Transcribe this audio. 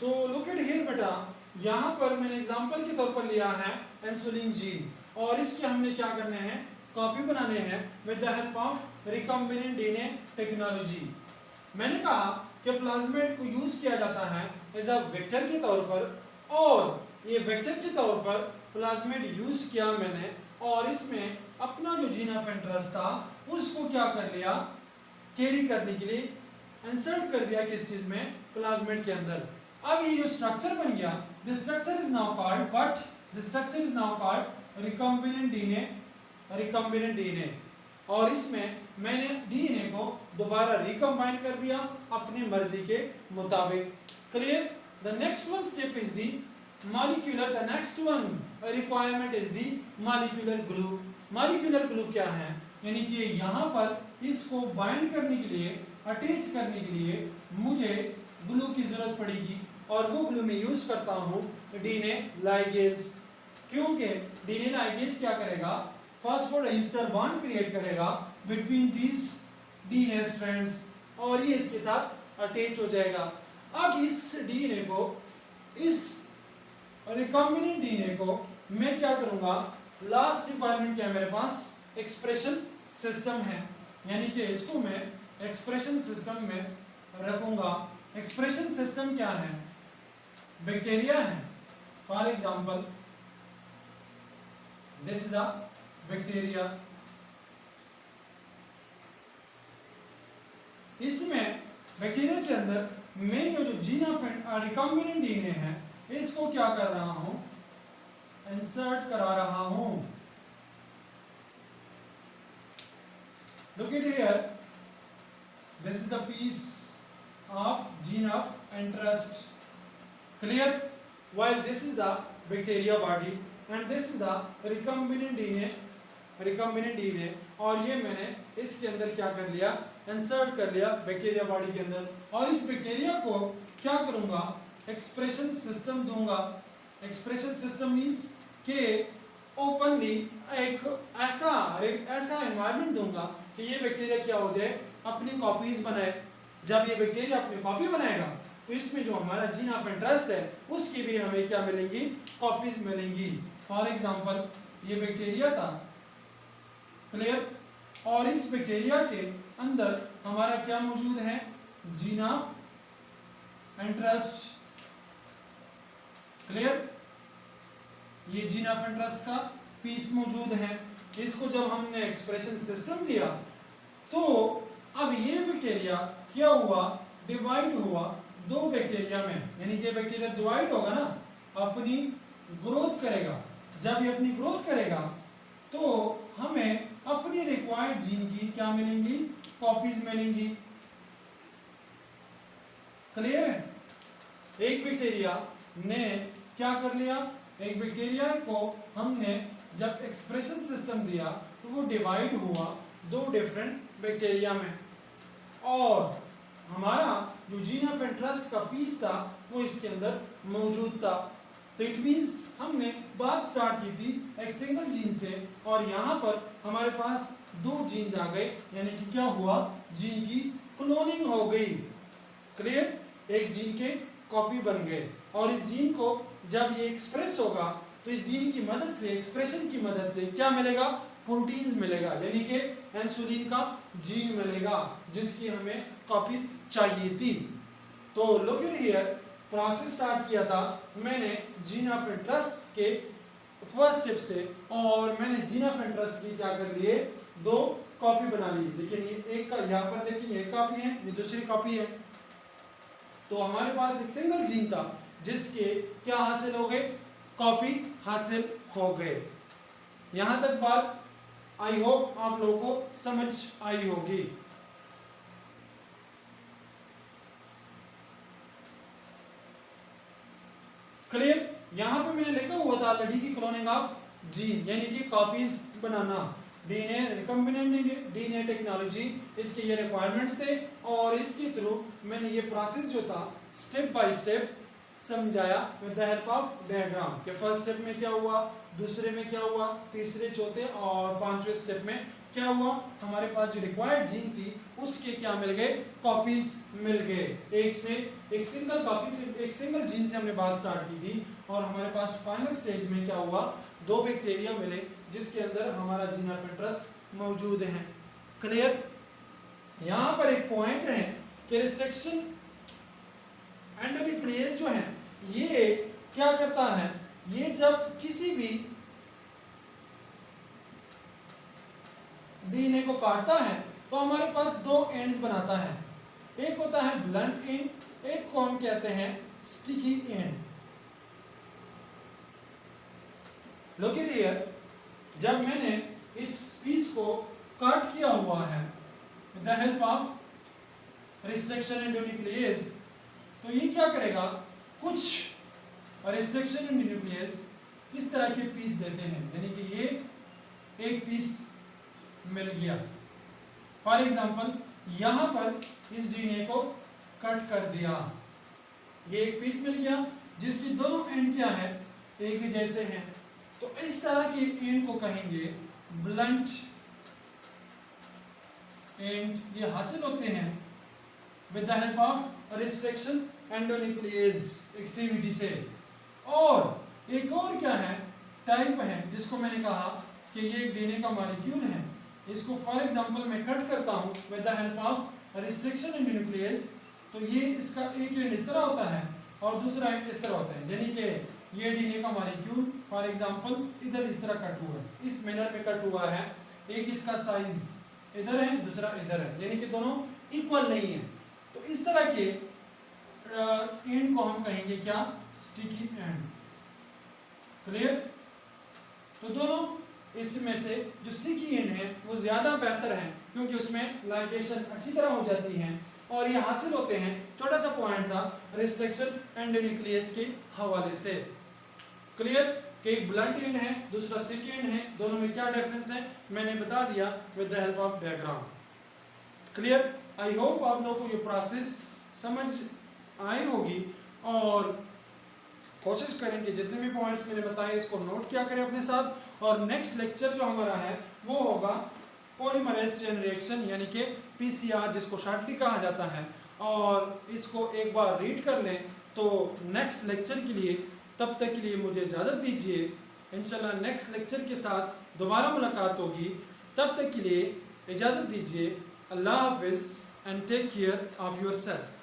तो look at here बेटा, यहाँ पर मैंने एग्जांपल के तौर पर लिया है इंसुलिन जीन, और इसके हमने क्या करने हैं, कॉपी बनाने हैं with the help of recombinant DNA technology. मैंने कहा कि प्लाज्मिड को यूज किया जाता है एज अ वेक्टर के तौर पर, और ये वेक्टर के तौर पर प्लाज्मिड यूज किया मैंने, और इसमें अपना जो जीन ऑफ इंटरेस्ट था उसको क्या कर लिया, कैरी करने के लिए इंसर्ट कर दिया किस चीज में, प्लाज्मिड के अंदर। अब ये जो स्ट्रक्चर बन गया, this structure is now called what, this structure is now called recombinant DNA, recombinant DNA. और इसमें मैंने डीएनए को दोबारा रिकम्बाइन कर दिया अपनी मर्जी के मुताबिक। Clear? The next one step is the molecular, the next one requirement is the molecular glue. Molecular glue क्या है, यानी कि यहाँ पर इसको बाइंड करने के लिए, अटैच करने के लिए मुझे ग्लू की जरूरत पड़ेगी, और वो ग्लू मैं यूज करता हूँ डीएनए लाइगेज। क्योंकि डीएनए लाइगेज क्या करेगा, फॉस्फोडाइस्टर बॉन्ड क्रिएट करेगा बिटवीन दिस डीएनए स्ट्रैंड्स, और ये इसके साथ अटैच हो जाएगा। अब इस डीएनए को, इस रिकॉम्बिनेंट डीएनए को मैं क्या करूंगा, लास्ट रिक्वायरमेंट क्या है मेरे पास, एक्सप्रेशन सिस्टम है, यानी कि इसको मैं एक्सप्रेशन सिस्टम में रखूंगा। एक्सप्रेशन सिस्टम क्या है, बैक्टीरिया है। For example this is a bacteria. इसमें बैक्टीरिया के अंदर मैं ये जो जीन ऑफ रिकॉम्बिनेंट डीएनए है इसको क्या कर रहा हूं, इंसर्ट करा रहा हूं। Look at here, this is the piece of gene of interest. Clear? while this is the bacteria body and this is the recombinant DNA, recombinant DNA, और ये मैंने इसके अंदर क्या कर लिया, इंसर्ट कर लिया बैक्टीरिया बॉडी के अंदर, और इस बैक्टीरिया को क्या करूंगा, एक्सप्रेशन सिस्टम दूंगा। एक्सप्रेशन सिस्टम मींस के ओपनली एक ऐसा एनवायरनमेंट दूंगा कि ये बैक्टीरिया क्या हो जाए, अपनी कॉपीज बनाए। जब ये बैक्टीरिया अपनी कॉपी बनाएगा तो इसमें जो हमारा जीन ऑफ इंटरेस्ट है उसकी भी हमें क्या मिलेंगी, कॉपीज मिलेंगी। फॉर एग्जांपल ये बैक्टीरिया था, क्लियर, और इस बैक्टीरिया के अंदर हमारा क्या मौजूद है, जीन ऑफ इंटरेस्ट। क्लियर? ये जीन ऑफ इंटरेस्ट का पीस मौजूद है। इसको जब हमने एक्सप्रेशन सिस्टम दिया तो अब ये बैक्टीरिया क्या हुआ, डिवाइड हुआ दो बैक्टीरिया में, यानी कि बैक्टीरिया डिवाइड होगा ना, अपनी ग्रोथ करेगा। जब ये अपनी ग्रोथ करेगा तो हमें अपनी रिक्वायर्ड जीन की क्या मिलेंगी, कॉपीज मिलेंगी। क्लियर है? एक बैक्टीरिया ने क्या कर लिया, एक बैक्टीरिया को हमने जब एक्सप्रेशन सिस्टम दिया तो वो डिवाइड हुआ दो डिफरेंट बैक्टीरिया में, और हमारा जो जीन ऑफ इंटरेस्ट का पीस था वो इसके अंदर मौजूद था। तो इट मींस हमने बात स्टार्ट की थी एक सिंगल जीन से, और यहाँ पर हमारे पास दो जीन्स आ गए, यानी कि क्या हुआ, जीन की क्लोनिंग हो गई। क्लियर? एक जीन के कॉपी बन गए, और इस जीन को जब ये एक्सप्रेस होगा तो इस जीन की मदद से, एक्सप्रेशन की मदद से क्या मिलेगा, प्रोटीन्स मिलेगा, यानी कि इंसुलिन का जीन मिलेगा जिसकी हमें कॉपीज चाहिए थी। तो look at here, process start किया था मैंने जीन ऑफ इंटरेस्ट के फर्स्ट स्टेप से, और मैंने जीन ऑफ इंटरेस्ट की क्या कर लिए, दो कॉपी बना ली। लेकिन ये एक का, यहाँ पर देखिए एक कॉपी है, ये दूसरी कॉपी है। तो हमारे पास एक सिंगल जीन था जिसके क्या हासिल हो गए, कॉपी हासिल हो गए। यहां तक बात आई होप आप लोगों को समझ आई होगी। क्लियर? यहां पे मैंने लिखा हुआ था लड़ी की क्लोनिंग ऑफ जीन, यानी कि कॉपीज बनाना, डीएनए रिकॉम्बिनेंट डीएनए टेक्नोलॉजी, इसके ये रिक्वायरमेंट्स थे, और इसके थ्रू मैंने ये प्रोसेस जो था स्टेप बाय स्टेप समझाया with the help of diagram. के फर्स्ट स्टेप में क्या हुआ, दूसरे में क्या हुआ, तीसरे, चौथे और पांचवें स्टेप में क्या हुआ, हमारे पास जो रिक्वायर्ड जीन थी उसके क्या मिल गए, कॉपीज मिल गए। एक सिंगल कॉपी से, एक सिंगल जीन से हमने बात स्टार्ट की थी और हमारे पास फाइनल स्टेज में क्या हुआ, 2 बैक्टीरिया मिले जिसके अंदर हमारा जीन ऑफ इंटरेस्ट मौजूद है। क्लियर। यहां पर एक पॉइंट है कि रिस्ट्रिक्शन एंडोन्यूक्लियस जो है ये क्या करता है, ये जब किसी भी डीएनए को काटता है तो हमारे पास 2 एंड्स बनाता है, एक होता है ब्लंट एंड, एक को हम कहते हैं sticky and. Look at here, जब मैंने इस पीस को कट किया हुआ है with the help of restriction endonuclease, तो ये क्या करेगा, कुछ रिस्ट्रिक्शन एंडोन्यूक्लियस इस तरह के पीस देते हैं, यानी कि ये एक पीस मिल गया। फॉर एग्जाम्पल यहां पर इस डीएनए को कट कर दिया, ये एक पीस मिल गया जिसकी दोनों एंड क्या है, एक ही जैसे हैं, तो इस तरह के एंड को कहेंगे ब्लंट एंड। ये हासिल होते हैं with the help of restriction endonuclease activity से। और एक और क्या है, टाइप है, जिसको मैंने कहा कि ये एक डीएनए का मॉलिक्यूल है, इसको फॉर एग्जांपल मैं कट करता हूं with the help of restriction endonuclease, तो ये इसका एक एंड इस तरह होता है और दूसरा एंड इस तरह होता है, यानी कि ये डीएनए का मॉलिक्यूल फॉर एग्जांपल इधर इस तरह कट हुआ है, इस मैनर में कट हुआ है, एक इसका साइज इधर है दूसरा इधर है, यानी कि दोनों इक्वल नहीं है, तो इस तरह के एंड को हम कहेंगे क्या, स्टिकी एंड। क्लियर। तो दोनों इसमें से जो स्टिकी एंड है वो ज्यादा बेहतर है क्योंकि उसमें लाइगेशन अच्छी तरह हो जाती है और ये हासिल होते हैं, छोटा सा पॉइंट था रिस्ट्रिक्शन एंडोन्यूक्लियस के हवाले से। क्लियर कि एक ब्लंट एंड है दूसरा स्टिकी एंड है, दोनों में क्या डिफरेंस है मैंने बता दिया with the help of diagram. Clear. I hope आप लोगों को ये प्रोसेस समझ आई होगी और कोशिश करें कि जितने भी पॉइंट्स मैंने बताए इसको नोट किया करें अपने साथ, और नेक्स्ट लेक्चर जो हमारा है वो होगा पॉलीमरेज चेन रिएक्शन यानी कि पीसीआर, जिसको शॉर्टली कहा जाता है, और इसको एक बार रीड कर लें तो नेक्स्ट लेक्चर के लिए, तब तक के लिए मुझे इजाज़त दीजिए। इंशाल्लाह नेक्स्ट लेक्चर के साथ दोबारा मुलाकात होगी, तब तक के लिए इजाज़त दीजिए। अल्लाह हाफिज़ and take care of yourself.